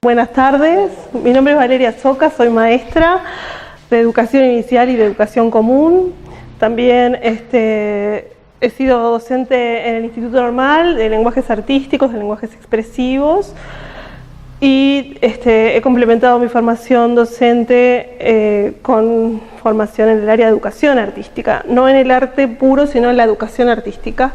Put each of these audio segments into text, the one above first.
Buenas tardes, mi nombre es Valeria Soca, soy maestra de educación inicial y de educación común. También he sido docente en el Instituto Normal de lenguajes artísticos, de lenguajes expresivos, y he complementado mi formación docente con formación en el área de educación artística, no en el arte puro, sino en la educación artística.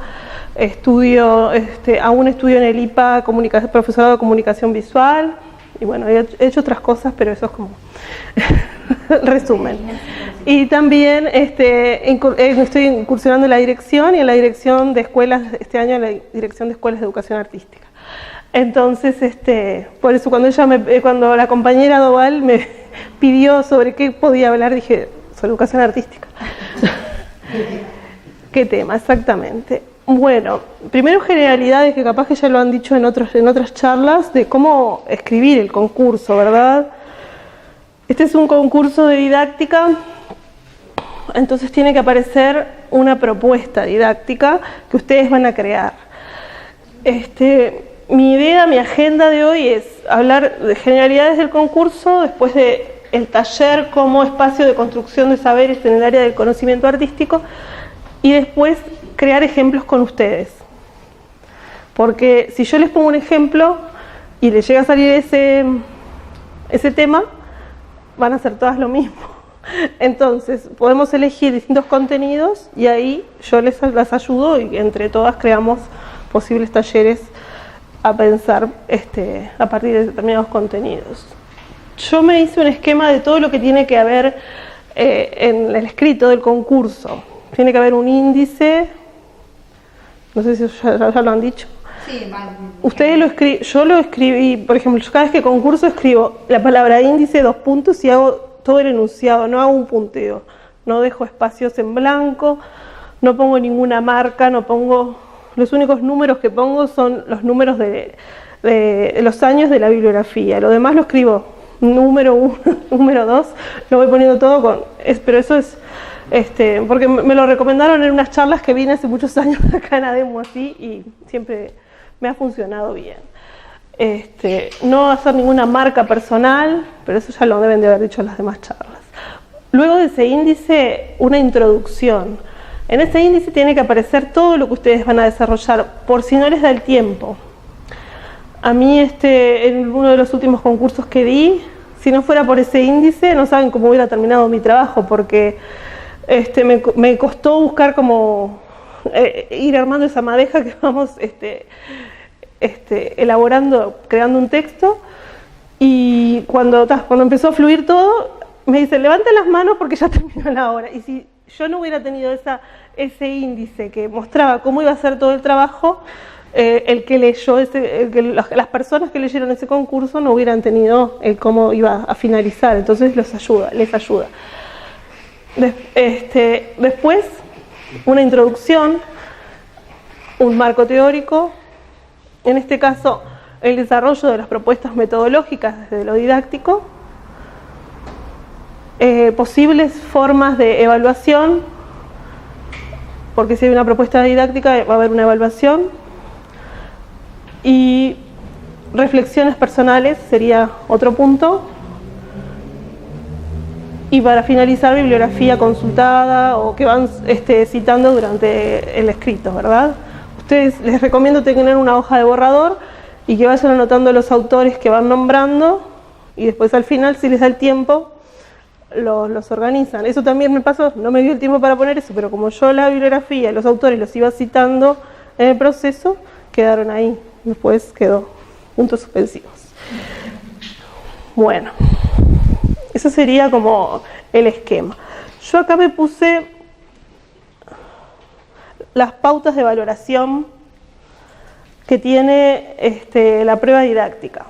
Aún estudio en el IPA profesorado de comunicación visual, y bueno, he hecho otras cosas, pero eso es como resumen. Y también estoy incursionando en la dirección y en la dirección de escuelas, este año en la dirección de escuelas de educación artística. Entonces, por eso cuando la compañera Doval me pidió sobre qué podía hablar, dije, sobre educación artística. ¿Qué tema? Exactamente. Bueno, primero generalidades que capaz que ya lo han dicho en otras charlas de cómo escribir el concurso, ¿verdad? Este es un concurso de didáctica, entonces tiene que aparecer una propuesta didáctica que ustedes van a crear. Mi idea, mi agenda de hoy es hablar de generalidades del concurso, después del taller como espacio de construcción de saberes en el área del conocimiento artístico, y después crear ejemplos con ustedes. Porque si yo les pongo un ejemplo y les llega a salir ese tema, van a hacer todas lo mismo. Entonces, podemos elegir distintos contenidos y ahí yo las ayudo y entre todas creamos posibles talleres a pensar a partir de determinados contenidos. Yo me hice un esquema de todo lo que tiene que haber en el escrito del concurso. Tiene que haber un índice, no sé si ya lo han dicho. Sí, ustedes yo lo escribí, por ejemplo, yo cada vez que concurso escribo la palabra índice, 2 puntos y hago todo el enunciado, no hago un punteo, no dejo espacios en blanco, no pongo ninguna marca, los únicos números que pongo son los números de los años de la bibliografía, lo demás lo escribo número 1, número 2, lo voy poniendo todo pero eso es porque me lo recomendaron en unas charlas que vine hace muchos años acá en ADEMU así y siempre me ha funcionado bien. No hacer ninguna marca personal, pero eso ya lo deben de haber dicho en las demás charlas. Luego de ese índice, una introducción. En ese índice tiene que aparecer todo lo que ustedes van a desarrollar, por si no les da el tiempo. A mí en uno de los últimos concursos que di, si no fuera por ese índice, no saben cómo hubiera terminado mi trabajo, porque me costó buscar cómo ir armando esa madeja que vamos elaborando, creando un texto, y cuando empezó a fluir todo, me dice, levanten las manos porque ya terminó la hora. Y si yo no hubiera tenido ese índice que mostraba cómo iba a ser todo el trabajo, las personas que leyeron ese concurso no hubieran tenido cómo iba a finalizar, entonces les ayuda. Después, una introducción, un marco teórico, en este caso el desarrollo de las propuestas metodológicas desde lo didáctico, posibles formas de evaluación, porque si hay una propuesta didáctica va a haber una evaluación, y reflexiones personales sería otro punto. Y para finalizar, bibliografía consultada o que van citando durante el escrito, ¿verdad? Ustedes les recomiendo tener una hoja de borrador y que vayan anotando los autores que van nombrando y después al final, si les da el tiempo, los organizan. Eso también me pasó, no me dio el tiempo para poner eso, pero como yo la bibliografía, los autores los iba citando en el proceso, quedaron ahí. Después quedó puntos suspensivos. Bueno. Eso sería como el esquema. Yo acá me puse las pautas de valoración que tiene la prueba didáctica.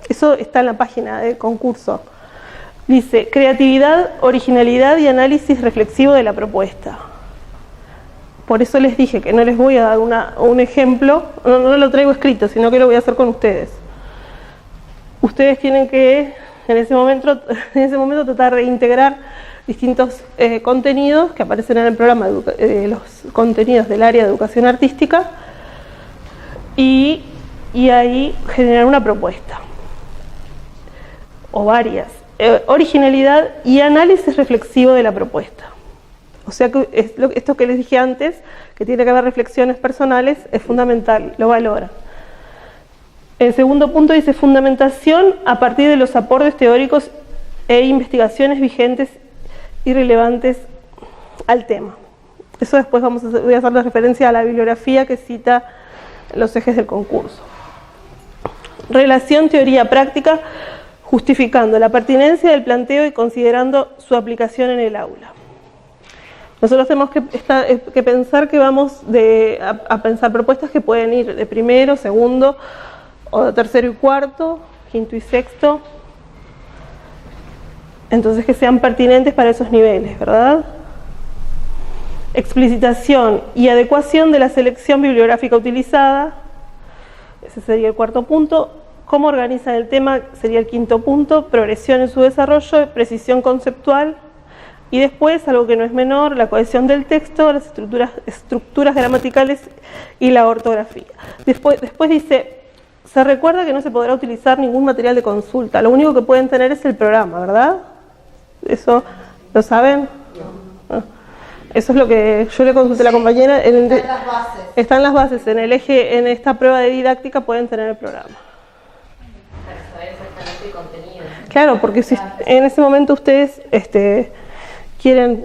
Eso está en la página del concurso. Dice, creatividad, originalidad y análisis reflexivo de la propuesta. Por eso les dije que no les voy a dar un ejemplo, no lo traigo escrito, sino que lo voy a hacer con ustedes. Ustedes tienen que en ese momento tratar de integrar distintos contenidos que aparecen en el programa, los contenidos del área de educación artística, y ahí generar una propuesta. o varias. Originalidad y análisis reflexivo de la propuesta. O sea que esto que les dije antes, que tiene que haber reflexiones personales, es fundamental, lo valora. El segundo punto dice fundamentación a partir de los aportes teóricos e investigaciones vigentes y relevantes al tema. Eso después voy a hacer la referencia a la bibliografía que cita los ejes del concurso. Relación teoría-práctica, justificando la pertinencia del planteo y considerando su aplicación en el aula. Nosotros tenemos que pensar que vamos a pensar propuestas que pueden ir de primero, segundo, o de tercero y cuarto, quinto y sexto. Entonces que sean pertinentes para esos niveles, ¿verdad? Explicitación y adecuación de la selección bibliográfica utilizada. Ese sería el cuarto punto. Cómo organizan el tema sería el quinto punto. Progresión en su desarrollo, precisión conceptual. Y después, algo que no es menor, la cohesión del texto, las estructuras gramaticales y la ortografía. Después dice, se recuerda que no se podrá utilizar ningún material de consulta. Lo único que pueden tener es el programa, ¿verdad? ¿Eso lo saben? No. Eso es lo que yo le consulté a la compañera. Están las bases. Están las bases. En el eje, en esta prueba de didáctica pueden tener el programa. Para saber exactamente el contenido. Claro, porque si en ese momento ustedes quieren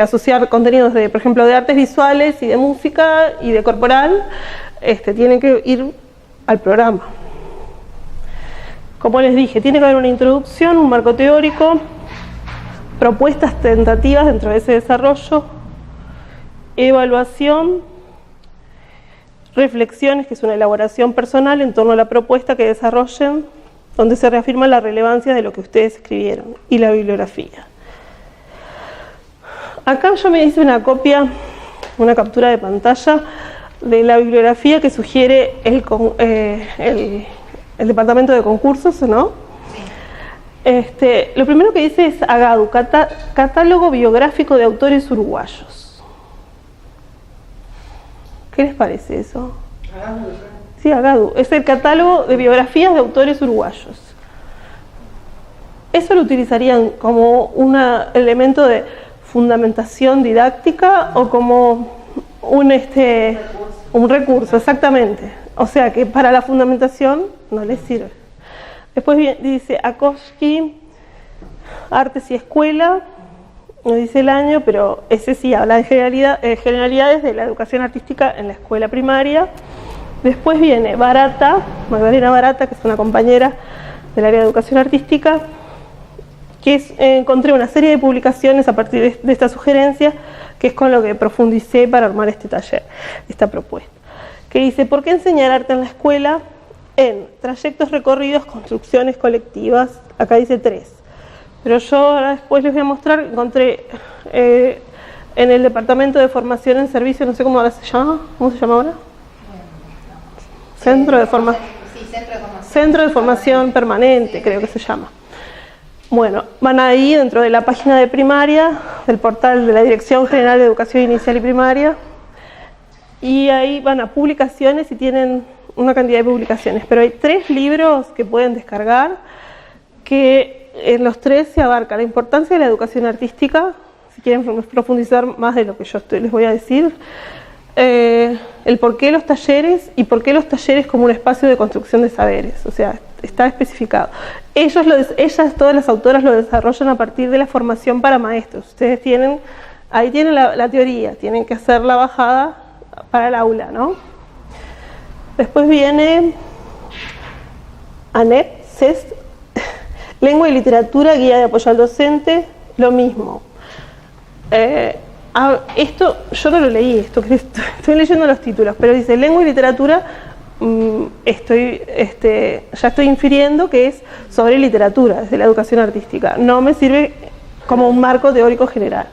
asociar contenidos de, por ejemplo, de artes visuales y de música y de corporal, tienen que ir al programa. Como les dije, tiene que haber una introducción, un marco teórico, propuestas tentativas dentro de ese desarrollo, evaluación, reflexiones, que es una elaboración personal en torno a la propuesta que desarrollen, donde se reafirma la relevancia de lo que ustedes escribieron, y la bibliografía. Acá yo me hice una copia, una captura de pantalla de la bibliografía que sugiere el departamento de concursos, ¿no? Lo primero que dice es AGADU, Catálogo Biográfico de Autores Uruguayos. ¿Qué les parece eso? Sí, AGADU. Es el catálogo de biografías de autores uruguayos. ¿Eso lo utilizarían como un elemento de fundamentación didáctica o como un recurso? Exactamente. O sea que para la fundamentación no les sirve. Después dice Akosky, Artes y Escuela, no dice el año, pero ese sí habla de generalidades de la educación artística en la escuela primaria. Después viene Barata, Magdalena Barata, que es una compañera del área de educación artística, que encontré una serie de publicaciones a partir de esta sugerencia, que es con lo que profundicé para armar este taller, esta propuesta, que dice, ¿por qué enseñar arte en la escuela? En trayectos recorridos, construcciones colectivas, acá dice 3. Pero yo ahora después les voy a mostrar, encontré en el Departamento de Formación en Servicio, no sé cómo ahora se llama, ¿cómo se llama ahora? Centro de Formación. Sí, Centro de Formación Permanente, creo que se llama. Bueno, van ahí dentro de la página de primaria, del portal de la Dirección General de Educación Inicial y Primaria, y ahí van a publicaciones y tienen una cantidad de publicaciones, pero hay 3 libros que pueden descargar, que en los 3 se abarca la importancia de la educación artística, si quieren profundizar más de lo que yo les voy a decir, el por qué los talleres y por qué los talleres como un espacio de construcción de saberes, o sea, está especificado. Ellas, todas las autoras, lo desarrollan a partir de la formación para maestros. Ustedes ahí tienen la teoría, tienen que hacer la bajada para el aula, ¿no? Después viene ANEP, CEST, Lengua y Literatura, Guía de Apoyo al Docente, lo mismo. Esto, yo no lo leí, estoy leyendo los títulos, pero dice Lengua y Literatura, ya estoy infiriendo que es sobre literatura, desde la educación artística. No me sirve como un marco teórico general.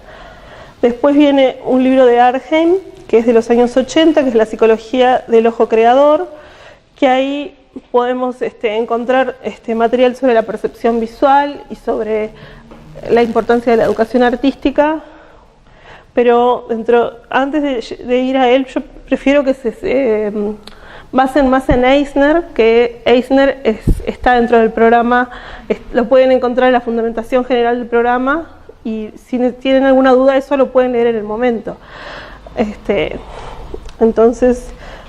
Después viene un libro de Arnhem, que es de los años 80, que es la psicología del ojo creador, que ahí podemos encontrar material sobre la percepción visual y sobre la importancia de la educación artística, pero antes de ir a él, yo prefiero que basen más en Eisner, que Eisner está dentro del programa, lo pueden encontrar en la fundamentación general del programa, y si tienen alguna duda eso lo pueden leer en el momento. Entonces,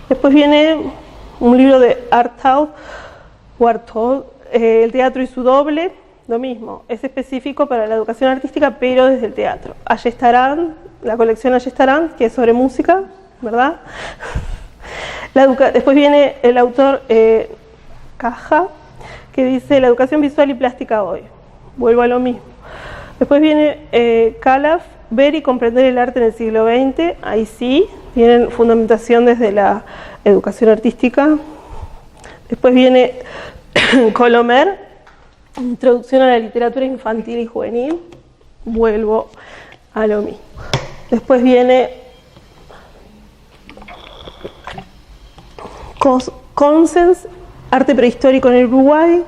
después viene un libro de Artaud, El teatro y su doble, lo mismo, es específico para la educación artística, pero desde el teatro. Ayestarán, la colección Ayestarán, que es sobre música, ¿verdad? Después viene el autor Caja, que dice la educación visual y plástica hoy. Vuelvo a lo mismo. Después viene Calaf, ver y comprender el arte en el siglo XX. Ahí sí, tienen fundamentación desde la educación artística. Después viene Colomer, introducción a la literatura infantil y juvenil. Vuelvo a lo mismo. Después viene Consens, arte prehistórico en el Uruguay.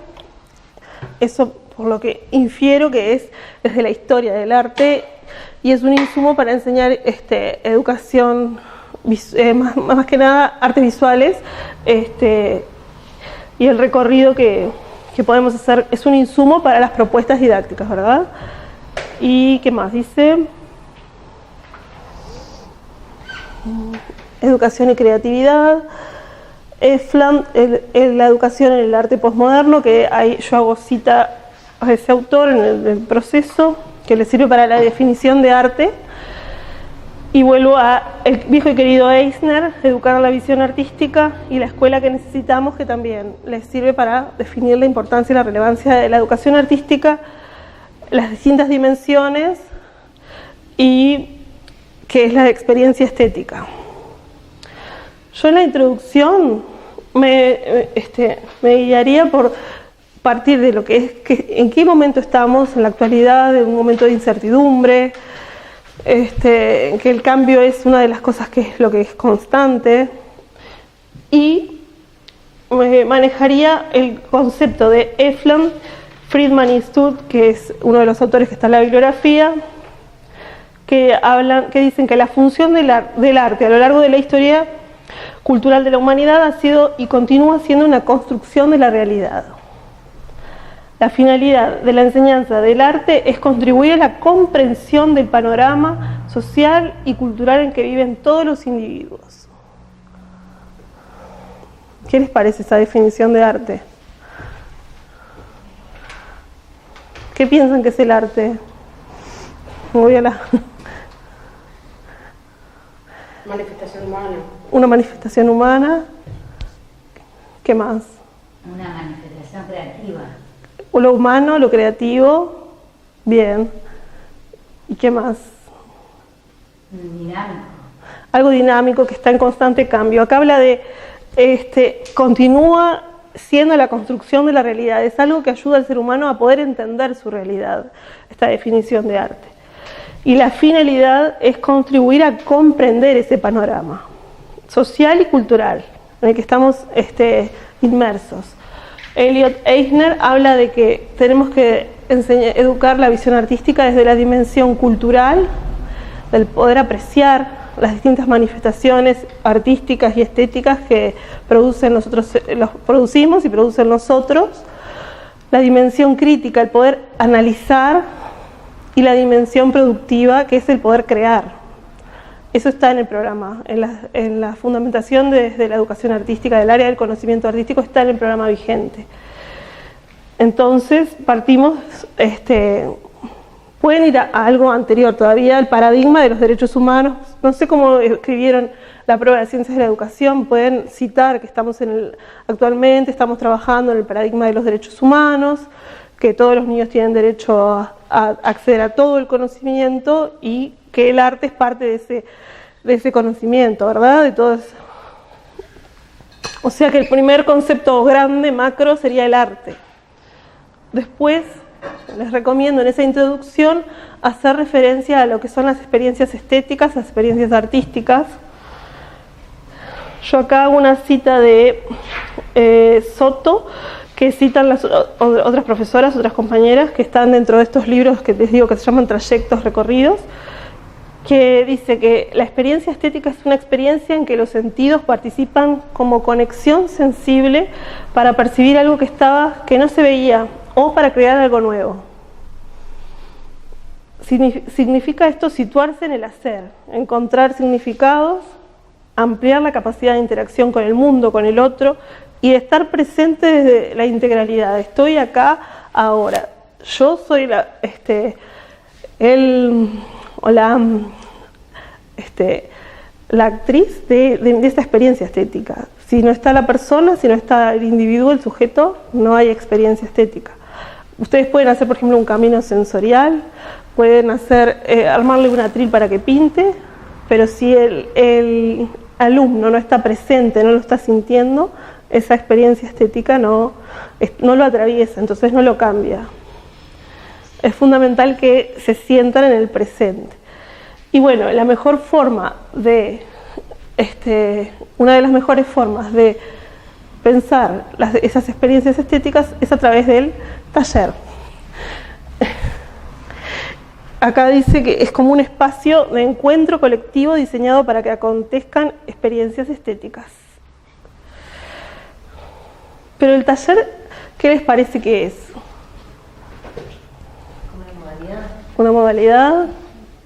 Eso por lo que infiero que es desde la historia del arte, y es un insumo para enseñar educación, más que nada artes visuales, y el recorrido que podemos hacer es un insumo para las propuestas didácticas, ¿verdad? ¿Y qué más dice? Educación y creatividad. Efland, la educación en el arte postmoderno, que ahí yo hago cita a ese autor en el proceso, que le sirve para la definición de arte. Y vuelvo a el viejo y querido Eisner, educar la visión artística, y la escuela que necesitamos, que también les sirve para definir la importancia y la relevancia de la educación artística, las distintas dimensiones, y que es la experiencia estética. Yo en la introducción me guiaría por partir de lo que es, en qué momento estamos en la actualidad, en un momento de incertidumbre, que el cambio es una de las cosas que es lo que es constante, y manejaría el concepto de Efland, Friedman y Stud, que es uno de los autores que está en la bibliografía, que dicen que la función del arte a lo largo de la historia cultural de la humanidad ha sido y continúa siendo una construcción de la realidad. La finalidad de la enseñanza del arte es contribuir a la comprensión del panorama social y cultural en que viven todos los individuos. ¿Qué les parece esa definición de arte? ¿Qué piensan que es el arte? Voy a la... Manifestación humana. Una manifestación humana. ¿Qué más? Una manifestación creativa. Lo humano, lo creativo. Bien. ¿Y qué más? Dinámico. Algo dinámico que está en constante cambio. Acá habla de, continúa siendo la construcción de la realidad. Es algo que ayuda al ser humano a poder entender su realidad, esta definición de arte. Y la finalidad es contribuir a comprender ese panorama social y cultural en el que estamos inmersos. Elliot Eisner habla de que tenemos que educar la visión artística desde la dimensión cultural, del poder apreciar las distintas manifestaciones artísticas y estéticas que producimos y producen nosotros, la dimensión crítica, el poder analizar, y la dimensión productiva, que es el poder crear. Eso está en el programa, en la fundamentación desde la educación artística, del área del conocimiento artístico, está en el programa vigente. Entonces, partimos, pueden ir a algo anterior todavía, el paradigma de los derechos humanos. No sé cómo escribieron la prueba de ciencias de la educación, pueden citar que actualmente estamos trabajando en el paradigma de los derechos humanos, que todos los niños tienen derecho a acceder a todo el conocimiento, y que el arte es parte de ese conocimiento, ¿verdad? De todo eso. O sea que el primer concepto grande, macro, sería el arte. Después, les recomiendo en esa introducción hacer referencia a lo que son las experiencias estéticas, las experiencias artísticas. Yo acá hago una cita de Soto, que citan las otras profesoras, otras compañeras que están dentro de estos libros que les digo que se llaman trayectos recorridos, que dice que la experiencia estética es una experiencia en que los sentidos participan como conexión sensible para percibir algo que no se veía o para crear algo nuevo. Significa esto situarse en el hacer, encontrar significados, ampliar la capacidad de interacción con el mundo, con el otro, y de estar presente desde la integralidad. Estoy acá ahora. Yo soy la actriz de esta experiencia estética. Si no está la persona, si no está el individuo, el sujeto, no hay experiencia estética. Ustedes pueden hacer, por ejemplo, un camino sensorial, pueden armarle un atril para que pinte, pero si el alumno no está presente, no lo está sintiendo, esa experiencia estética no lo atraviesa, entonces no lo cambia. Es fundamental que se sientan en el presente. Y bueno, la mejor forma una de las mejores formas de pensar esas experiencias estéticas es a través del taller. Acá dice que es como un espacio de encuentro colectivo diseñado para que acontezcan experiencias estéticas. Pero el taller, ¿qué les parece que es? Una modalidad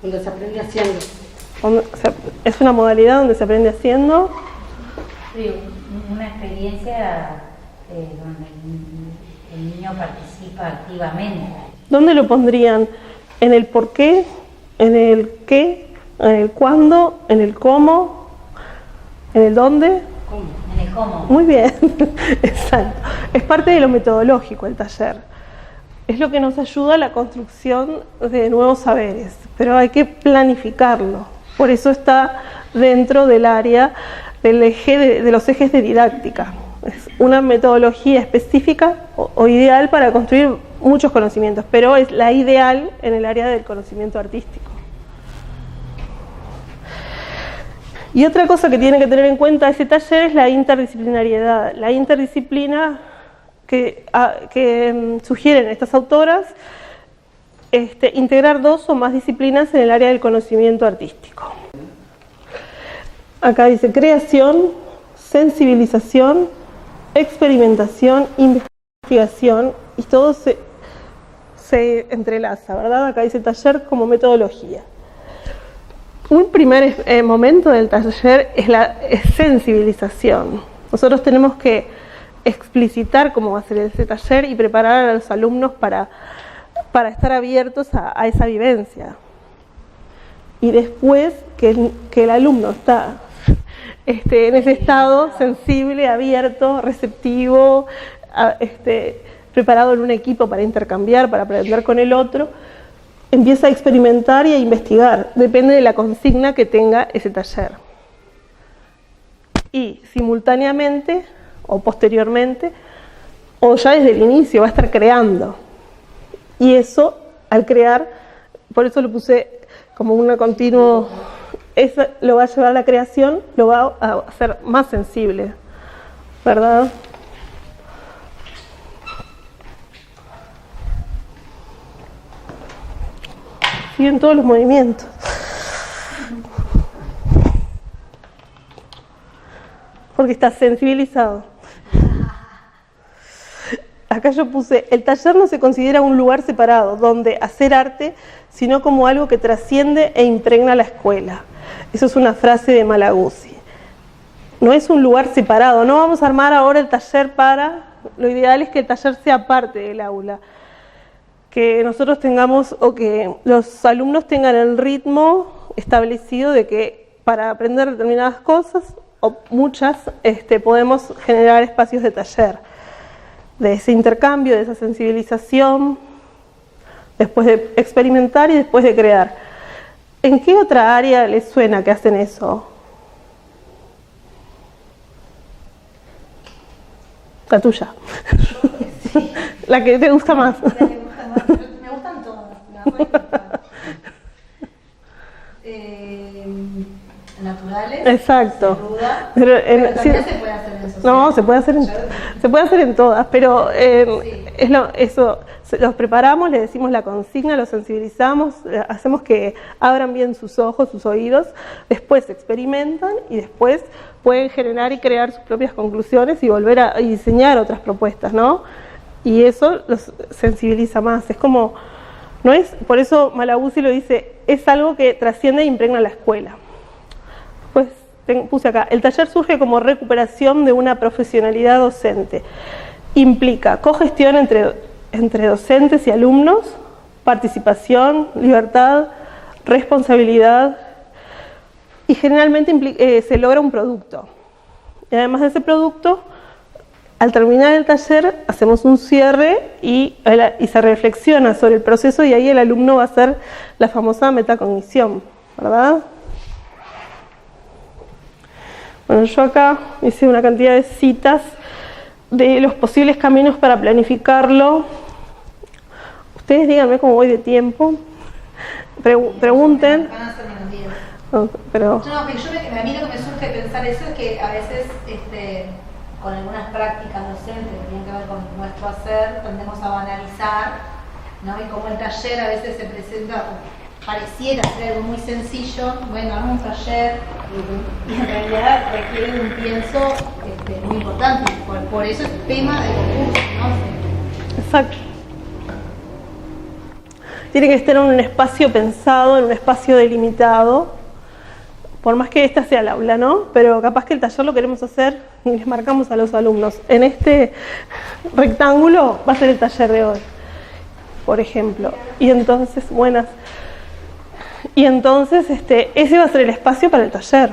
donde se aprende haciendo. Es una modalidad donde se aprende haciendo. Sí, una experiencia donde el niño participa activamente. ¿Dónde lo pondrían? ¿En el por qué? ¿En el qué? ¿En el cuándo? ¿En el cómo? ¿En el dónde? ¿Cómo? En el cómo. Muy bien, exacto. Es parte de lo metodológico el taller. Es lo que nos ayuda a la construcción de nuevos saberes, pero hay que planificarlo. Por eso está dentro del área del eje de los ejes de didáctica. Es una metodología específica o ideal para construir muchos conocimientos, pero es la ideal en el área del conocimiento artístico. Y otra cosa que tiene que tener en cuenta ese taller es la interdisciplinariedad. La interdisciplina que sugieren estas autoras, integrar 2 o más disciplinas en el área del conocimiento artístico. Acá dice creación, sensibilización, experimentación, investigación, y todo se entrelaza, ¿verdad? Acá dice taller como metodología. Un primer momento del taller es la sensibilización. Nosotros tenemos que explicitar cómo va a ser ese taller y preparar a los alumnos para estar abiertos a esa vivencia. Y después que el alumno está en ese estado sensible, abierto, receptivo, preparado en un equipo para intercambiar, para aprender con el otro, empieza a experimentar y a investigar. Depende de la consigna que tenga ese taller. Y simultáneamente o posteriormente, o ya desde el inicio, va a estar creando. Y eso, al crear, por eso lo puse como una continuo, eso lo va a llevar a la creación, lo va a hacer más sensible, ¿verdad? Siguen todos los movimientos. Porque está sensibilizado. Acá yo puse, el taller no se considera un lugar separado donde hacer arte, sino como algo que trasciende e impregna la escuela. Eso es una frase de Malaguzzi. No es un lugar separado, no vamos a armar ahora el taller lo ideal es que el taller sea parte del aula. Que nosotros tengamos, o que los alumnos tengan el ritmo establecido de que para aprender determinadas cosas, o muchas, podemos generar espacios de taller, de ese intercambio, de esa sensibilización, después de experimentar y después de crear. ¿En qué otra área les suena que hacen eso? La tuya. Sí. La que te gusta más. La que me gusta más. Me gustan todas. Naturales. Exacto. Ruda, pero también se puede hacer en sociedad. No, se puede hacer en todas, pero los preparamos, les decimos la consigna, los sensibilizamos, hacemos que abran bien sus ojos, sus oídos, después experimentan y después pueden generar y crear sus propias conclusiones y volver a diseñar otras propuestas, ¿no? Y eso los sensibiliza más. Es como, no es, por eso Malaguzzi lo dice, es algo que trasciende e impregna la escuela. Pues puse acá, el taller surge como recuperación de una profesionalidad docente. Implica cogestión entre docentes y alumnos, participación, libertad, responsabilidad y generalmente se logra un producto. Y además de ese producto, al terminar el taller hacemos un cierre y se reflexiona sobre el proceso y ahí el alumno va a hacer la famosa metacognición, ¿verdad? Bueno, yo acá hice una cantidad de citas de los posibles caminos para planificarlo. Ustedes díganme cómo voy de tiempo. Pregunten. Van a ser menos 10. No, pero... No, pero a mí lo que me surge pensar eso es que a veces con algunas prácticas docentes que tienen que ver con nuestro hacer, tendemos a banalizar, ¿no? Y como el taller a veces se presenta, pareciera ser algo muy sencillo, bueno, hagamos un taller, y en realidad requiere de un pienso muy importante, por eso es tema de concurso, ¿no? Exacto. Tiene que estar en un espacio pensado, en un espacio delimitado, por más que esta sea el aula, ¿no? Pero capaz que el taller lo queremos hacer y les marcamos a los alumnos. En este rectángulo va a ser el taller de hoy, por ejemplo. Y entonces, buenas. Y entonces ese va a ser el espacio para el taller.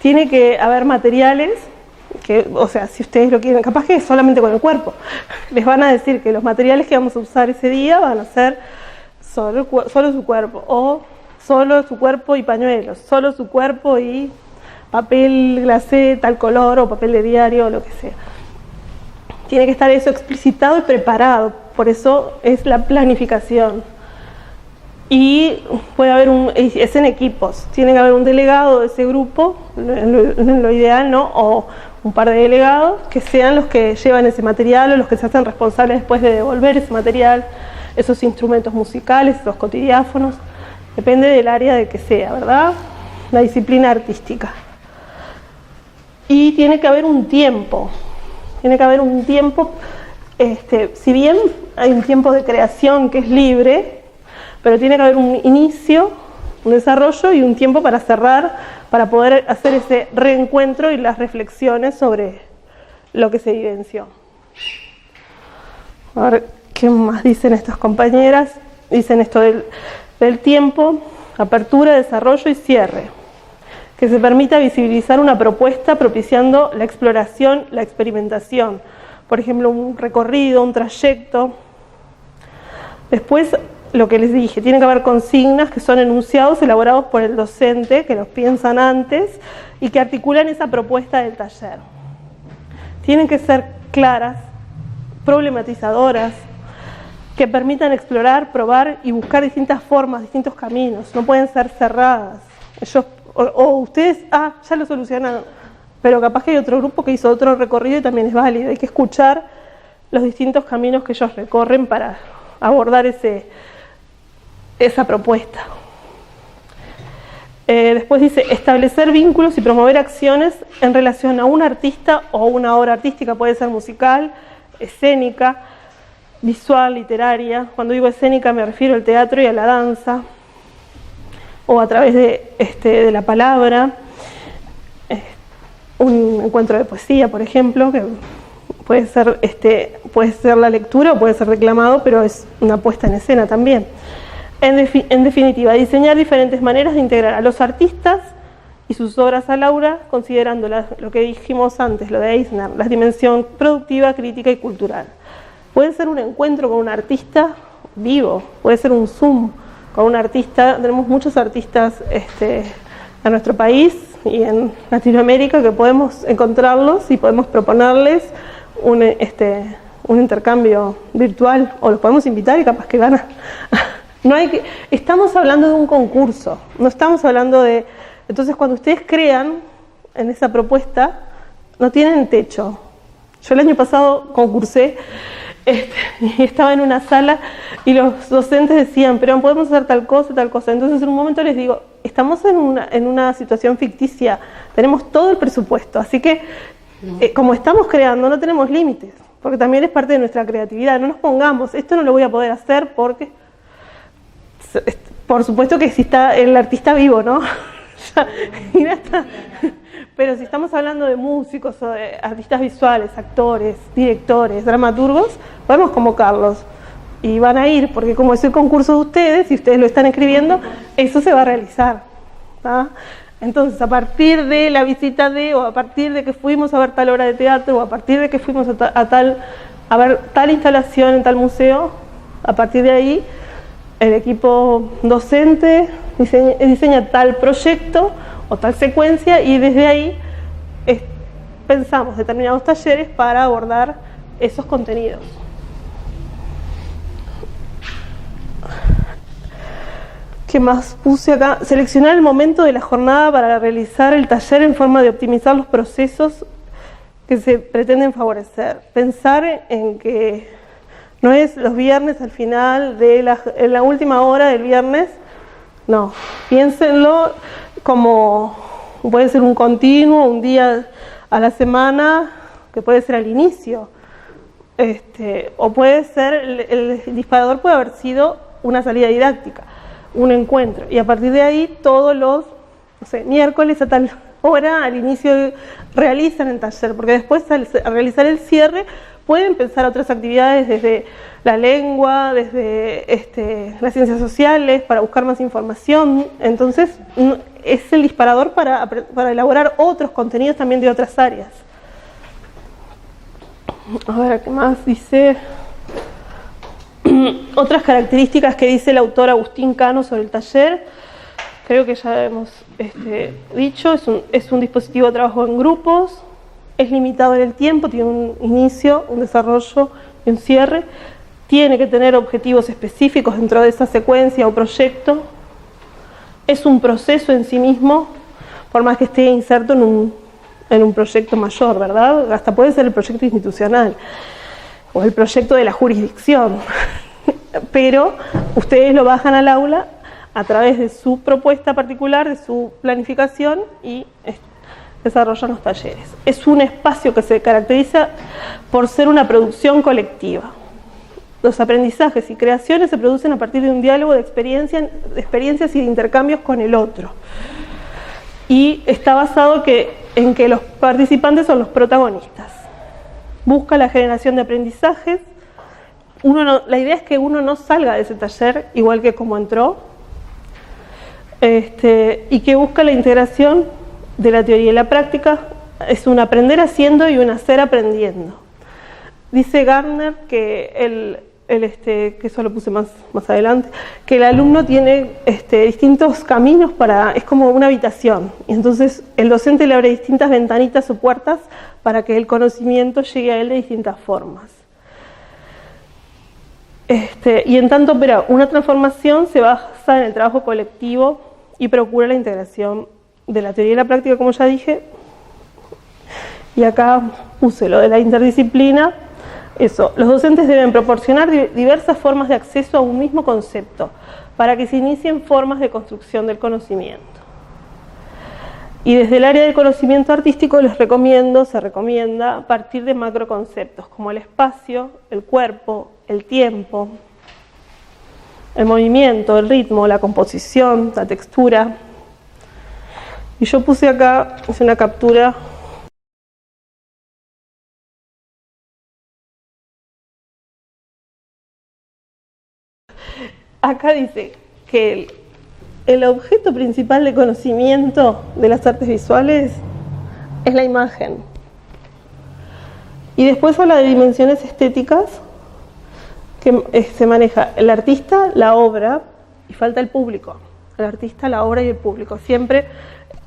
Tiene que haber materiales, o sea, si ustedes lo quieren, capaz que solamente con el cuerpo. Les van a decir que los materiales que vamos a usar ese día van a ser solo su cuerpo, o solo su cuerpo y pañuelos, solo su cuerpo y papel glacé tal color, o papel de diario, o lo que sea. Tiene que estar eso explicitado y preparado, por eso es la planificación. Y puede haber es en equipos, tiene que haber un delegado de ese grupo, en lo ideal, ¿no? O un par de delegados que sean los que llevan ese material o los que se hacen responsables después de devolver ese material, esos instrumentos musicales, esos cotidiáfonos, depende del área de que sea, ¿verdad? La disciplina artística. Y tiene que haber un tiempo, si bien hay un tiempo de creación que es libre, pero tiene que haber un inicio, un desarrollo y un tiempo para cerrar, para poder hacer ese reencuentro y las reflexiones sobre lo que se vivenció. A ver, ¿qué más dicen estas compañeras? Dicen esto del tiempo, apertura, desarrollo y cierre. Que se permita visibilizar una propuesta propiciando la exploración, la experimentación. Por ejemplo, un recorrido, un trayecto. Después, lo que les dije, tiene que haber consignas que son enunciados elaborados por el docente, que los piensan antes y que articulan esa propuesta del taller. Tienen que ser claras, problematizadoras, que permitan explorar, probar y buscar distintas formas, distintos caminos. No pueden ser cerradas. O ustedes, ya lo solucionaron, pero capaz que hay otro grupo que hizo otro recorrido y también es válido. Hay que escuchar los distintos caminos que ellos recorren para abordar esa propuesta. Después dice, establecer vínculos y promover acciones en relación a un artista o una obra artística, puede ser musical, escénica, visual, literaria. Cuando digo escénica me refiero al teatro y a la danza, o a través de la palabra, un encuentro de poesía, por ejemplo, que puede ser la lectura o puede ser reclamado, pero es una puesta en escena también. En definitiva, diseñar diferentes maneras de integrar a los artistas y sus obras al aula, considerando lo que dijimos antes, lo de Eisner, la dimensión productiva, crítica y cultural. Puede ser un encuentro con un artista vivo, puede ser un Zoom con un artista. Tenemos muchos artistas en nuestro país y en Latinoamérica que podemos encontrarlos y podemos proponerles un intercambio virtual, o los podemos invitar y capaz que ganan. Estamos hablando de un concurso, no estamos hablando de... Entonces, cuando ustedes crean en esa propuesta, no tienen techo. Yo el año pasado concursé y estaba en una sala y los docentes decían, pero podemos hacer tal cosa, tal cosa. Entonces en un momento les digo, estamos en una situación ficticia, tenemos todo el presupuesto, así que como estamos creando no tenemos límites, porque también es parte de nuestra creatividad, no nos pongamos, esto no lo voy a poder hacer porque, por supuesto que si está el artista vivo, ¿no? Pero si estamos hablando de músicos o de artistas visuales, actores, directores, dramaturgos, podemos convocarlos y van a ir, porque como es el concurso de ustedes y ustedes lo están escribiendo, eso se va a realizar, ¿tá? Entonces, a partir de la visita o a partir de que fuimos a ver tal obra de teatro, o a partir de que fuimos a ver tal instalación en tal museo, a partir de ahí el equipo docente diseña tal proyecto o tal secuencia y desde ahí pensamos determinados talleres para abordar esos contenidos. ¿Qué más puse acá? Seleccionar el momento de la jornada para realizar el taller en forma de optimizar los procesos que se pretenden favorecer. Pensar en que no es los viernes al final en la última hora del viernes, no, piénsenlo como puede ser un continuo, un día a la semana, que puede ser al inicio, o puede ser, el disparador puede haber sido una salida didáctica, un encuentro, y a partir de ahí todos los miércoles a tal hora al inicio realizan el taller, porque después al realizar el cierre pueden pensar otras actividades desde la lengua, desde las ciencias sociales, para buscar más información. Entonces es el disparador para elaborar otros contenidos también de otras áreas. A ver, ¿qué más dice? Otras características que dice el autor Agustín Cano sobre el taller, creo que ya hemos dicho, es un dispositivo de trabajo en grupos, es limitado en el tiempo, tiene un inicio, un desarrollo y un cierre, tiene que tener objetivos específicos dentro de esa secuencia o proyecto, es un proceso en sí mismo, por más que esté inserto en un proyecto mayor, ¿verdad? Hasta puede ser el proyecto institucional o el proyecto de la jurisdicción, pero ustedes lo bajan al aula a través de su propuesta particular, de su planificación y desarrollan los talleres. Es un espacio que se caracteriza por ser una producción colectiva. Los aprendizajes y creaciones se producen a partir de un diálogo de experiencias y de intercambios con el otro. Y está basado en que los participantes son los protagonistas. Busca la generación de aprendizajes. La idea es que uno no salga de ese taller igual que como entró, y que busca la integración de la teoría y la práctica. Es un aprender haciendo y un hacer aprendiendo. Dice Gardner que que eso lo puse más adelante, que el alumno tiene distintos caminos es como una habitación, y entonces el docente le abre distintas ventanitas o puertas para que el conocimiento llegue a él de distintas formas. Y en tanto opera una transformación, se basa en el trabajo colectivo y procura la integración de la teoría y la práctica, como ya dije, y acá puse lo de la interdisciplina. Eso, los docentes deben proporcionar diversas formas de acceso a un mismo concepto para que se inicien formas de construcción del conocimiento. Y desde el área del conocimiento artístico se recomienda partir de macroconceptos como el espacio, el cuerpo, el tiempo, el movimiento, el ritmo, la composición, la textura. Y yo puse acá, hice una captura. Acá dice que el objeto principal de conocimiento de las artes visuales es la imagen. Y después habla de dimensiones estéticas que se maneja el artista, la obra, y falta el público. El artista, la obra y el público. Siempre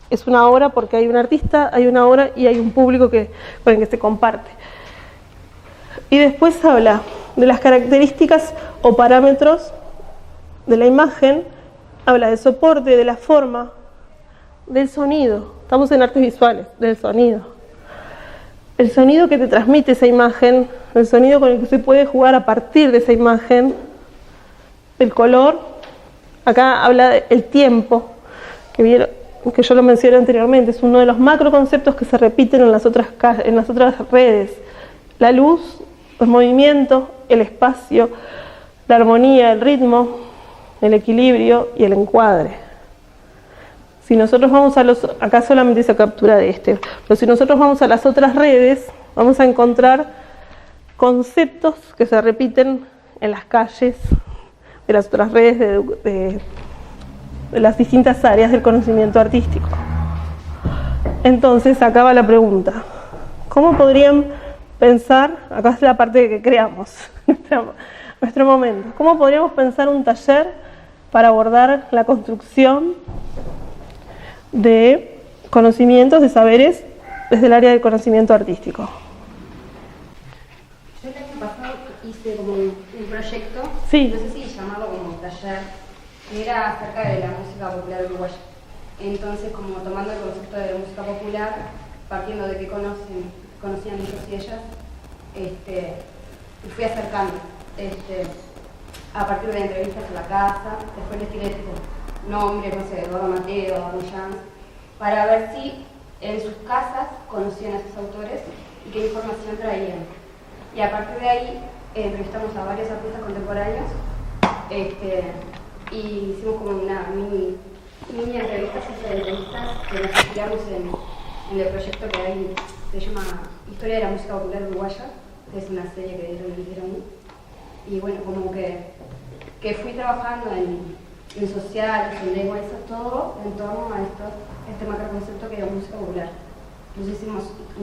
es una obra porque hay un artista, hay una obra y hay un público con el que se comparte. Y después habla de las características o parámetros de la imagen, habla del soporte, de la forma, del sonido. Estamos en artes visuales, del sonido. el sonido que te transmite esa imagen, el sonido con el que se puede jugar a partir de esa imagen, el color. Acá habla del tiempo, que yo lo mencioné anteriormente, es uno de los macro conceptos que se repiten en las otras redes. La luz, el movimiento, el espacio, la armonía, el ritmo, el equilibrio y el encuadre. Si nosotros vamos acá solamente se captura de pero si nosotros vamos a las otras redes, vamos a encontrar conceptos que se repiten en las calles de las otras redes de las distintas áreas del conocimiento artístico. Entonces, acá va la pregunta. ¿Cómo podrían pensar, acá es la parte que creamos, nuestro momento, cómo podríamos pensar un taller para abordar la construcción de conocimientos, de saberes desde el área del conocimiento artístico? Yo el año pasado hice como un proyecto, sí. No sé si llamarlo como taller, que era acerca de la música popular uruguaya. Entonces, como tomando el concepto de música popular, partiendo de que conocían ellos y ellas, me fui acercando a partir de entrevistas en la casa. Después les tiré tipo nombres, no sé, Eduardo Mateo, Arrullans, para ver si en sus casas conocían a esos autores y qué información traían. Y a partir de ahí entrevistamos a varios artistas contemporáneos y hicimos como una mini entrevistas que nos inspiramos en el proyecto que hay, se llama Historia de la Música Popular Uruguaya, que es una serie que dieron. Y bueno, como que fui trabajando en sociales, en lengua, eso todo en torno a este macro concepto que era música popular. Entonces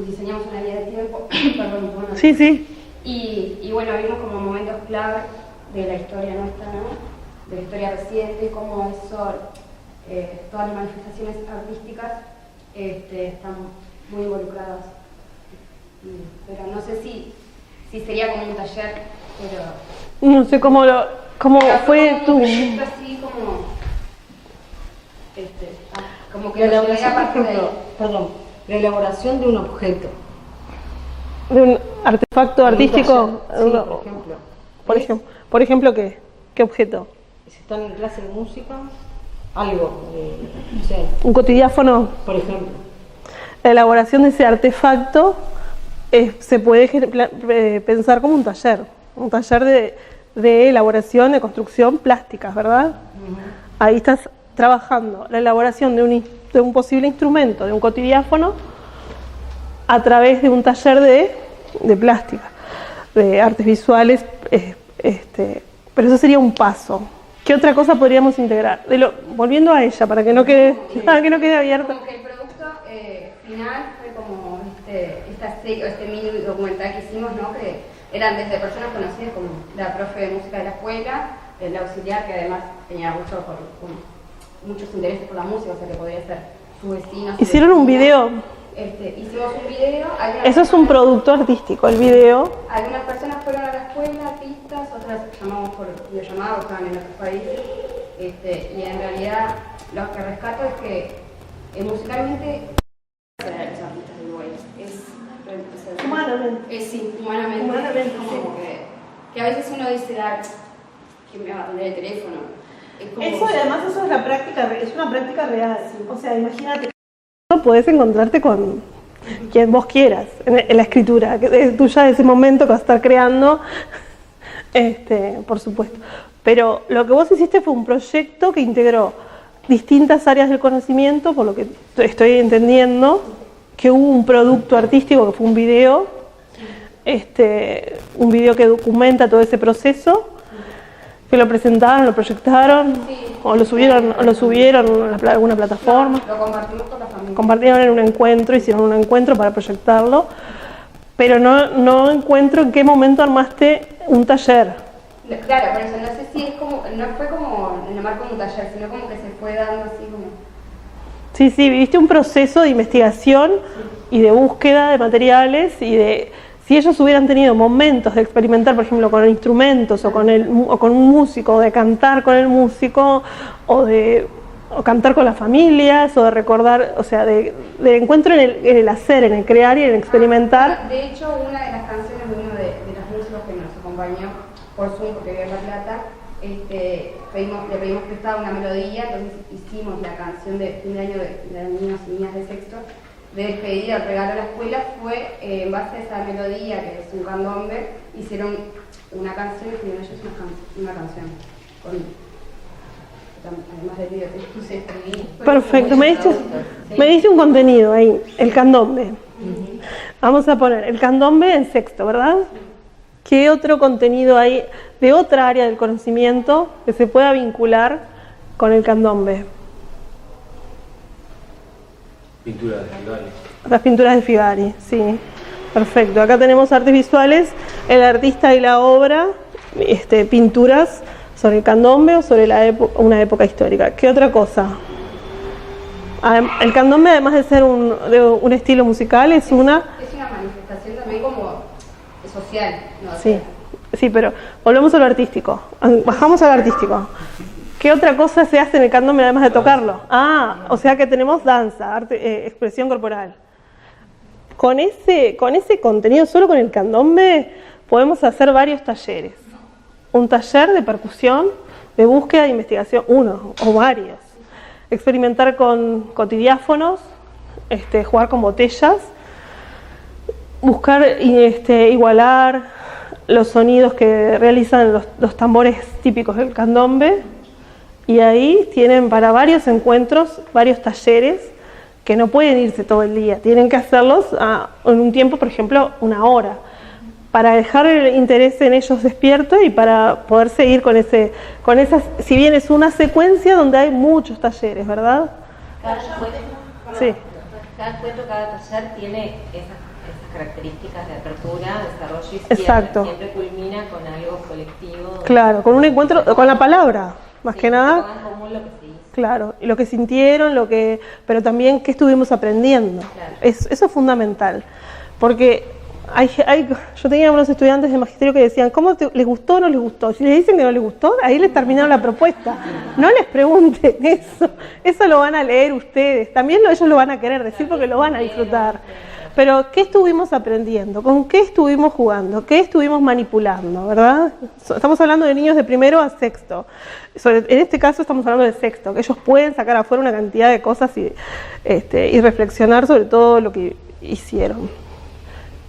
diseñamos una guía de tiempo, perdón, bueno, Sí. Y bueno, vimos como momentos clave de la historia nuestra, ¿no? De la historia reciente, cómo eso, todas las manifestaciones artísticas están muy involucradas. Pero no sé si sería como un taller, pero... No sé cómo fue tu... Un proyecto así como que lo llevé a partir de ahí. Perdón, la elaboración de un objeto. ¿De un artefacto artístico? Sí, por ejemplo. Por ejemplo, ¿qué objeto? Si están en clase de música, algo, no sé. ¿Un cotidiáfono? Por ejemplo. La elaboración de ese artefacto se puede pensar como un taller de elaboración, de construcción plásticas, ¿verdad? Ahí estás trabajando la elaboración de un posible instrumento, de un cotidiáfono, a través de un taller de plástica, de artes visuales, pero eso sería un paso. ¿Qué otra cosa podríamos integrar? Volviendo a ella, para que no quede abierto. Como que el producto final fue como esta serie, este mini documental que hicimos, ¿no? Que eran desde personas conocidas como la profe de música de la escuela, el auxiliar, que además tenía muchos intereses por la música, o sea que podría ser su vecino. ¿Hicieron un video? Hicimos un video. Eso es un producto artístico, el video. Algunas personas fueron a la escuela, artistas, otras llamamos por videollamada, estaban en otros países. Y en realidad lo que rescato es que musicalmente los artistas de Uruguay humanamente es como que a veces uno dice, ¿quién me va a atender el teléfono? Además eso es una práctica real. O sea, imagínate, podés encontrarte con quien vos quieras en la escritura, que es tuya de ese momento que vas a estar creando, por supuesto. Pero lo que vos hiciste fue un proyecto que integró distintas áreas del conocimiento, por lo que estoy entendiendo, que hubo un producto artístico que fue un video que documenta todo ese proceso, que lo presentaron, lo proyectaron, o lo subieron a alguna plataforma. Lo compartimos con la familia. Compartieron en un encuentro, hicieron un encuentro para proyectarlo, pero no encuentro en qué momento armaste un taller. Claro, por eso no sé si no fue como en el marco de un taller, sino como que se fue dando así como... Sí, viviste un proceso de investigación y de búsqueda de materiales y de... Si ellos hubieran tenido momentos de experimentar, por ejemplo, con instrumentos o con un músico, o de cantar con el músico, o de o cantar con las familias, o de recordar, o sea, del encuentro en el hacer, en el crear y en el experimentar. De hecho, una de las canciones de uno de los músicos que nos acompañó por Zoom, porque vive en La Plata, le pedimos prestada una melodía, entonces hicimos la canción de fin de año de niños y niñas de sexto, de despedida, el regalo a la escuela, fue en base a esa melodía, que es un candombe, hicieron una canción y escribieron ellos una canción. Además del video que puse escribí. Perfecto, me diste un contenido ahí, el candombe. Vamos a poner el candombe en sexto, ¿verdad? ¿Qué otro contenido hay de otra área del conocimiento que se pueda vincular con el candombe? Pinturas de Figari. Las pinturas de Figari, sí. Perfecto. Acá tenemos artes visuales, el artista y la obra, pinturas sobre el candombe o sobre una época histórica. ¿Qué otra cosa? El candombe, además de ser un estilo musical, es una manifestación también como social, ¿no? Sí, pero volvemos a lo artístico. Bajamos al artístico. ¿Qué otra cosa se hace en el candombe además de tocarlo? O sea que tenemos danza, arte, expresión corporal. Con ese contenido, solo con el candombe, podemos hacer varios talleres. Un taller de percusión, de búsqueda de investigación, uno o varios. Experimentar con cotidiáfonos, jugar con botellas, buscar igualar los sonidos que realizan los tambores típicos del candombe. Y ahí tienen para varios encuentros, varios talleres, que no pueden irse todo el día, tienen que hacerlos en un tiempo, por ejemplo, 1 hora, para dejar el interés en ellos despierto y para poder seguir con esas, si bien es una secuencia donde hay muchos talleres, ¿verdad? Cada encuentro, sí. Cada taller tiene esas características de apertura, desarrollo y cierre. Exacto. Siempre culmina con algo colectivo. Claro, con un encuentro, con la palabra, más que nada. En común lo que se hizo. Claro, y lo que sintieron, pero también qué estuvimos aprendiendo. Claro. Eso es fundamental, porque yo tenía unos estudiantes de magisterio que decían, ¿cómo les gustó o no les gustó? Si les dicen que no les gustó, ahí les terminaron la propuesta. No les pregunten eso lo van a leer ustedes, también ellos lo van a querer decir porque lo van a disfrutar. Pero ¿qué estuvimos aprendiendo? ¿Con qué estuvimos jugando? ¿Qué estuvimos manipulando? ¿Verdad? Estamos hablando de niños de primero a sexto. En este caso estamos hablando de sexto, que ellos pueden sacar afuera una cantidad de cosas y reflexionar sobre todo lo que hicieron.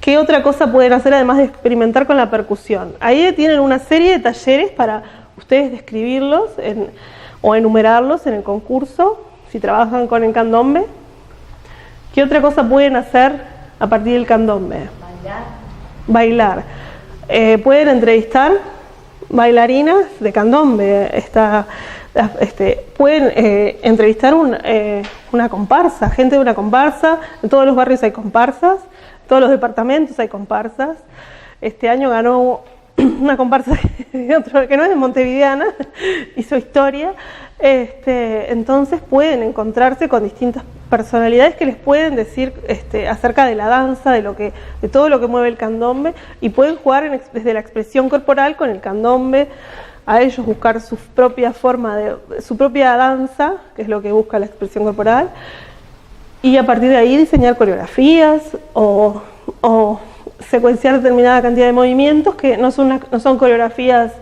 ¿Qué otra cosa pueden hacer además de experimentar con la percusión? Ahí tienen una serie de talleres para ustedes describirlos o enumerarlos en el concurso, si trabajan con el candombe. ¿Qué otra cosa pueden hacer a partir del candombe? Bailar. Pueden entrevistar bailarinas de candombe. Pueden entrevistar una comparsa, gente de una comparsa. En todos los barrios hay comparsas, en todos los departamentos hay comparsas. Este año ganó una comparsa que no es de montevideana, hizo historia. Entonces pueden encontrarse con distintas personalidades que les pueden decir acerca de la danza, de todo lo que mueve el candombe, y pueden jugar desde la expresión corporal con el candombe, a ellos buscar su propia forma su propia danza, que es lo que busca la expresión corporal, y a partir de ahí diseñar coreografías o secuenciar determinada cantidad de movimientos que no son coreografías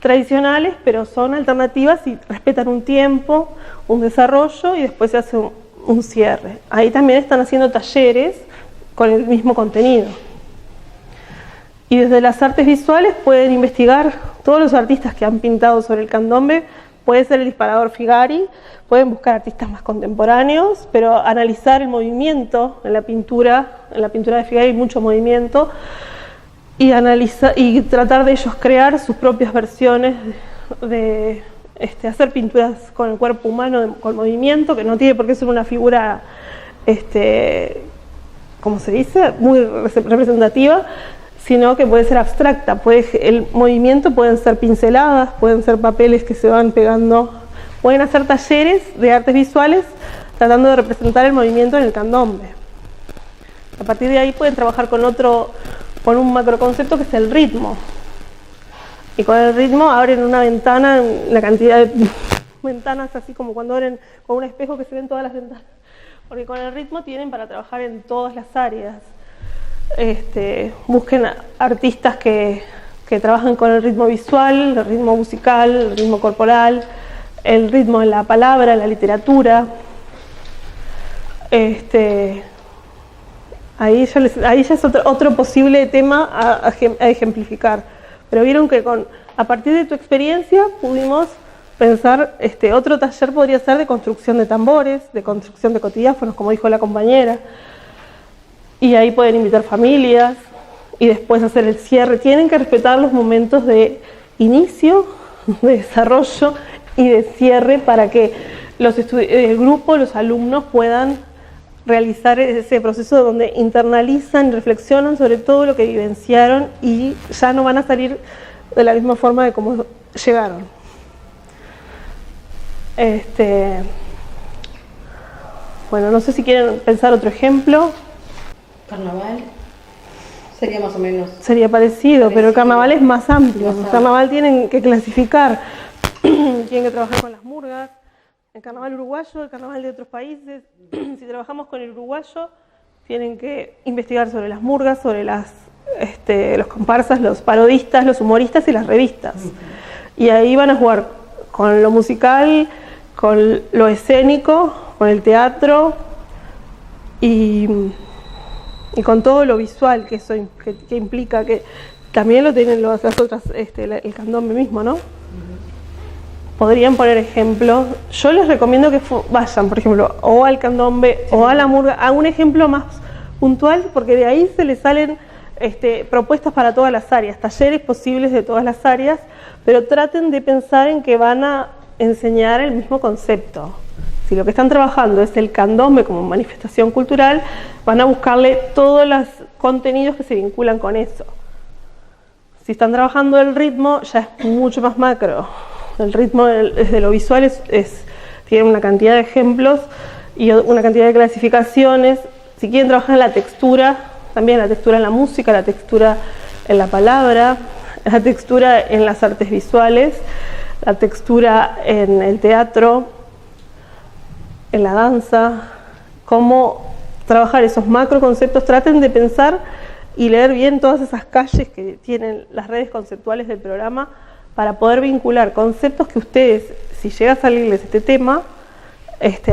tradicionales, pero son alternativas y respetan un tiempo, un desarrollo y después se hace un cierre. Ahí también están haciendo talleres con el mismo contenido. Y desde las artes visuales pueden investigar todos los artistas que han pintado sobre el candombe. Puede ser el disparador Figari, pueden buscar artistas más contemporáneos, pero analizar el movimiento en la pintura de Figari hay mucho movimiento, y tratar de ellos crear sus propias versiones de hacer pinturas con el cuerpo humano, con movimiento, que no tiene por qué ser una figura, ¿cómo se dice?, muy representativa, sino que puede ser abstracta. El movimiento pueden ser pinceladas, pueden ser papeles que se van pegando, pueden hacer talleres de artes visuales tratando de representar el movimiento en el candombe. A partir de ahí pueden trabajar con un macroconcepto que es el ritmo. Y con el ritmo abren una ventana en la cantidad ventanas, así como cuando abren con un espejo que se ven todas las ventanas, porque con el ritmo tienen para trabajar en todas las áreas. Busquen artistas que trabajan con el ritmo visual, el ritmo musical, el ritmo corporal, el ritmo en la palabra, en la literatura. Ahí ya es otro posible tema a ejemplificar. Pero vieron que a partir de tu experiencia pudimos pensar, otro taller podría ser de construcción de tambores, de construcción de cotidiáfonos, como dijo la compañera. Y ahí pueden invitar familias y después hacer el cierre. Tienen que respetar los momentos de inicio, de desarrollo y de cierre para que el grupo, los alumnos puedan realizar ese proceso donde internalizan y reflexionan sobre todo lo que vivenciaron y ya no van a salir de la misma forma de cómo llegaron. Bueno, no sé si quieren pensar otro ejemplo. Carnaval sería más o menos. Sería parecido, pero el carnaval es más amplio. El carnaval tienen que clasificar, tienen que trabajar con las murgas, el carnaval uruguayo, el carnaval de otros países. Si trabajamos con el uruguayo, tienen que investigar sobre las murgas, sobre los comparsas, los parodistas, los humoristas y las revistas. Y ahí van a jugar con lo musical, con lo escénico, con el teatro y con todo lo visual que eso que implica, que también lo tienen las otras, el candombe mismo, ¿no? Podrían poner ejemplos. Yo les recomiendo que vayan, por ejemplo, o al candombe o a la murga, a un ejemplo más puntual, porque de ahí se les salen propuestas para todas las áreas, talleres posibles de todas las áreas, pero traten de pensar en que van a enseñar el mismo concepto. Si lo que están trabajando es el candombe como manifestación cultural, van a buscarle todos los contenidos que se vinculan con eso. Si están trabajando el ritmo, ya es mucho más macro. El ritmo desde lo visual tiene una cantidad de ejemplos y una cantidad de clasificaciones. Si quieren trabajar en la textura, también la textura en la música, la textura en la palabra, la textura en las artes visuales, la textura en el teatro, en la danza, cómo trabajar esos macro conceptos. Traten de pensar y leer bien todas esas calles que tienen las redes conceptuales del programa para poder vincular conceptos que ustedes, si llega a salirles este tema,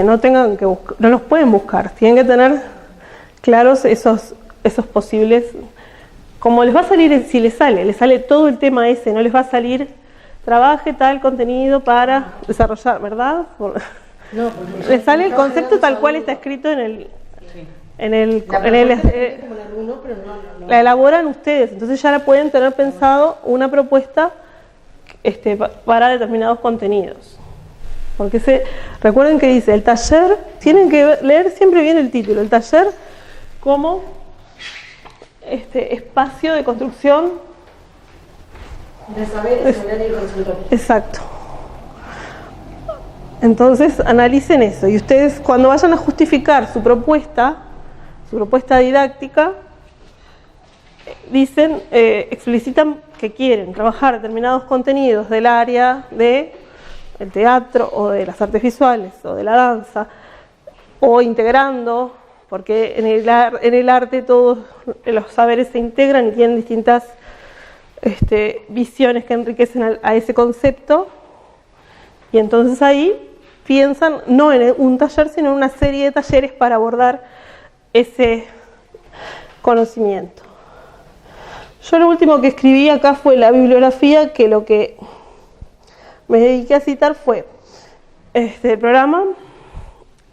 no tengan que buscar, no los pueden buscar, tienen que tener claros esos posibles, como les va a salir, si les sale todo el tema ese, no les va a salir, trabaje tal contenido para desarrollar, ¿verdad? No, les sale el concepto tal cual está escrito la elaboran ustedes, entonces ya la pueden tener pensado una propuesta para determinados contenidos. Porque recuerden que dice el taller, tienen que leer siempre bien el título, el taller como espacio de construcción de saberes, y consultoría. Exacto. Entonces analicen eso y ustedes cuando vayan a justificar su propuesta didáctica, dicen, explicitan que quieren trabajar determinados contenidos del área del teatro o de las artes visuales o de la danza, o integrando, porque en el arte todos los saberes se integran y tienen distintas visiones que enriquecen a ese concepto, y entonces ahí piensan no en un taller, sino en una serie de talleres para abordar ese conocimiento. Yo lo último que escribí acá fue la bibliografía, que lo que me dediqué a citar fue el programa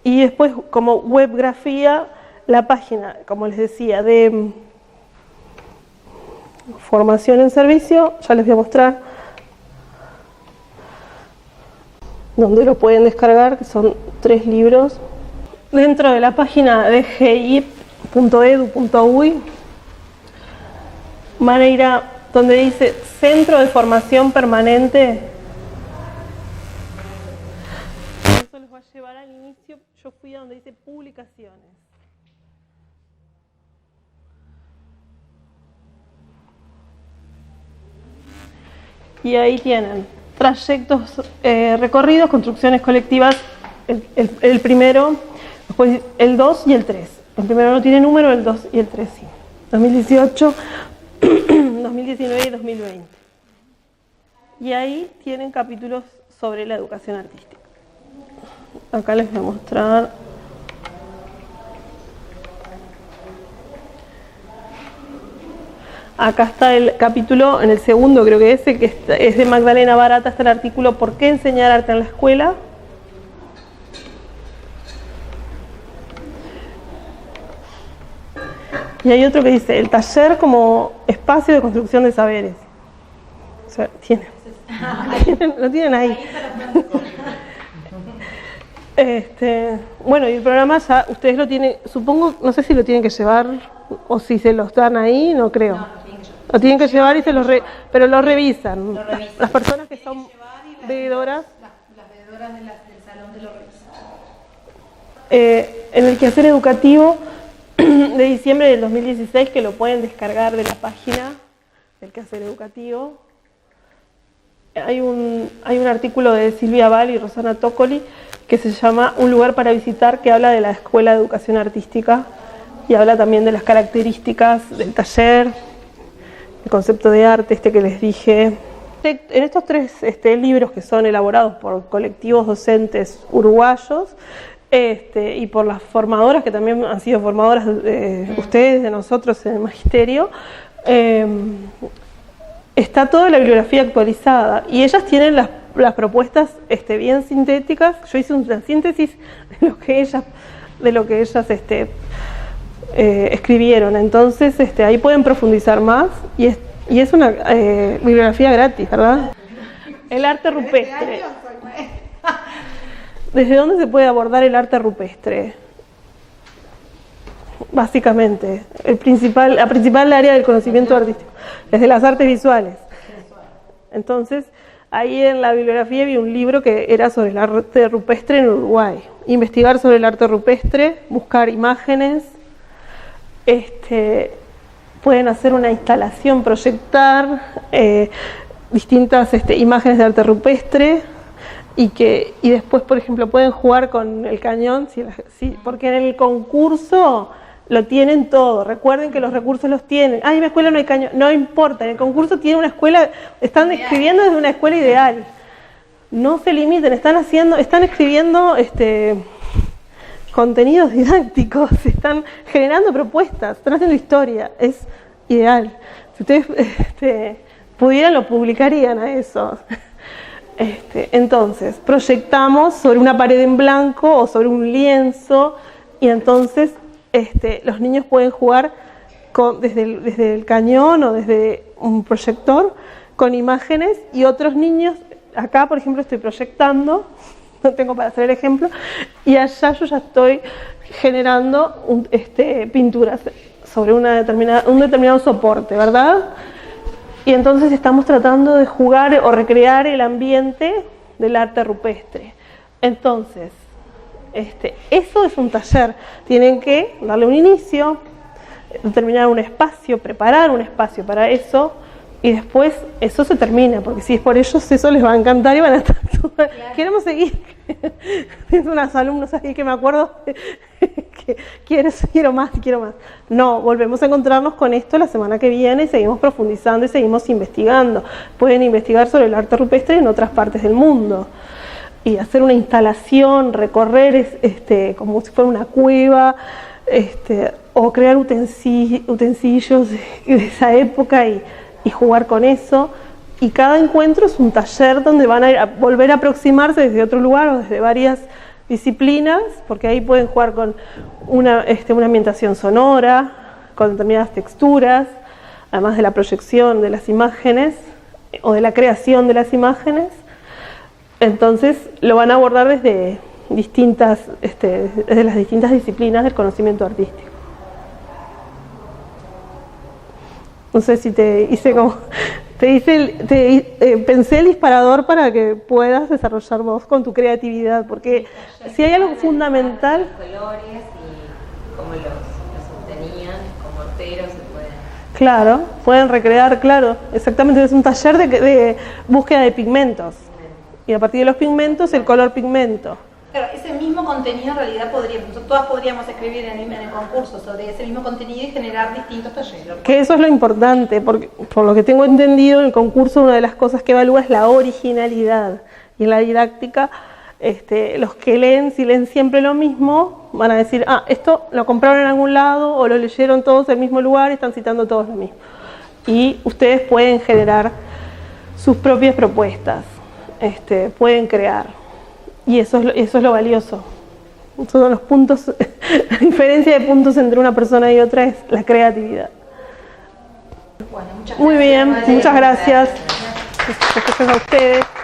y después como webgrafía la página, como les decía, de formación en servicio, ya les voy a mostrar, donde lo pueden descargar, que son 3 libros. Dentro de la página de gi.edu.uy van a ir a donde dice Centro de Formación Permanente. Eso les va a llevar al inicio. Yo fui a donde dice Publicaciones. Y ahí tienen trayectos recorridos, construcciones colectivas, el primero, después el 2 y el 3. El primero no tiene número, el 2 y el 3 sí. 2018, 2019 y 2020. Y ahí tienen capítulos sobre la educación artística. Acá les voy a mostrar. Acá está el capítulo, en el segundo creo que ese, que es de Magdalena Barata, está el artículo ¿Por qué enseñar arte en la escuela? Y hay otro que dice, el taller como espacio de construcción de saberes. O sea, lo tienen ahí. Bueno, y el programa ya ustedes lo tienen, supongo, no sé si lo tienen que llevar o si se los dan ahí, no creo. No, lo tienen que llevar y pero lo revisan. Las personas que son veedoras. Las veedoras del salón te lo revisan. En el quehacer educativo de diciembre del 2016, que lo pueden descargar de la página del quehacer educativo, hay un artículo de Silvia Val y Rosana Toccoli que se llama Un lugar para visitar, que habla de la Escuela de Educación Artística y habla también de las características del taller, el concepto de arte que les dije. En estos tres libros que son elaborados por colectivos docentes uruguayos y por las formadoras que también han sido formadoras de ustedes, de nosotros en el magisterio, está toda la bibliografía actualizada y ellas tienen las propuestas bien sintéticas. Yo hice una síntesis de lo que ellas escribieron, entonces ahí pueden profundizar más y es una bibliografía gratis, ¿verdad? El arte rupestre. ¿Desde dónde se puede abordar el arte rupestre? Básicamente, la principal área del conocimiento artístico, desde las artes visuales. Entonces, ahí en la bibliografía vi un libro que era sobre el arte rupestre en Uruguay. Investigar sobre el arte rupestre, buscar imágenes, pueden hacer una instalación, proyectar distintas imágenes de arte rupestre y después, por ejemplo, pueden jugar con el cañón, porque en el concurso lo tienen todo. Recuerden que los recursos los tienen. En mi escuela no hay cañón. No importa, en el concurso tienen una escuela, están escribiendo desde una escuela ideal. No se limiten, están escribiendo contenidos didácticos, están generando propuestas, están haciendo historia. Es ideal. Si ustedes pudieran, lo publicarían a eso. Entonces, proyectamos sobre una pared en blanco o sobre un lienzo y entonces los niños pueden jugar desde el cañón o desde un proyector con imágenes y otros niños, acá por ejemplo estoy proyectando, no tengo para hacer el ejemplo, y allá yo ya estoy generando pinturas sobre un determinado soporte, ¿verdad? Y entonces estamos tratando de jugar o recrear el ambiente del arte rupestre. Entonces, eso es un taller. Tienen que darle un inicio, determinar un espacio, preparar un espacio para eso, y después eso se termina, porque si es por ellos, eso les va a encantar y van a estar todos. Claro. Queremos seguir. Tengo unos alumnos ahí que me acuerdo que quiero más. No, volvemos a encontrarnos con esto la semana que viene y seguimos profundizando y seguimos investigando. Pueden investigar sobre el arte rupestre en otras partes del mundo y hacer una instalación, recorrer como si fuera una cueva, o crear utensilios de esa época y jugar con eso. Y cada encuentro es un taller donde van a volver a aproximarse desde otro lugar o desde varias disciplinas, porque ahí pueden jugar con una ambientación sonora, con determinadas texturas, además de la proyección de las imágenes o de la creación de las imágenes. Entonces lo van a abordar desde las distintas disciplinas del conocimiento artístico. No sé si pensé el disparador para que puedas desarrollar vos con tu creatividad, porque si hay algo fundamental... Los colores y cómo los obtenían, con morteros se pueden... Claro, pueden recrear, claro, exactamente, es un taller de búsqueda de pigmentos. y a partir de los pigmentos el color pigmento. Claro, ese mismo contenido en realidad todas podríamos escribir en el concurso sobre ese mismo contenido y generar distintos talleres. Que eso es lo importante, porque por lo que tengo entendido, el concurso una de las cosas que evalúa es la originalidad. Y en la didáctica, los que leen, si leen siempre lo mismo, van a decir, esto lo compraron en algún lado o lo leyeron todos en el mismo lugar y están citando todos lo mismo. Y ustedes pueden generar sus propias propuestas, pueden crear. Y eso es lo valioso. Esos son los puntos, la diferencia de puntos entre una persona y otra es la creatividad. Bueno, Muy bien, muchas gracias. Gracias a ustedes.